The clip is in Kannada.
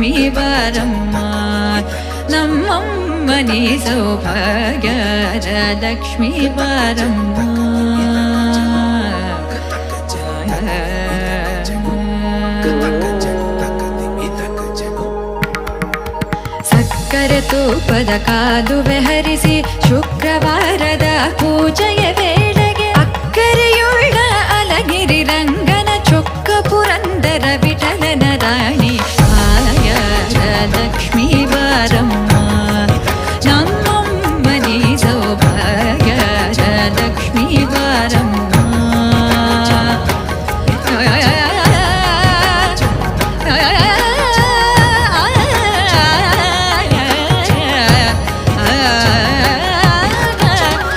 ಲಕ್ಷ್ಮೀ ಬಾರಮ್ಮ ನಮ್ಮಮ್ಮನಿ ಸೌಭಾಗ್ಯದ ಲಕ್ಷ್ಮೀ ಬಾರಮ್ಮ ಸಕ್ಕರೆ ತೂಪದ ಕಾಲುವೆ ಹರಿಸಿ ಶುಕ್ರವಾರದ ಪೂಜೆಯ ವೇಳೆಗೆ ಅಕ್ಕರೆಯು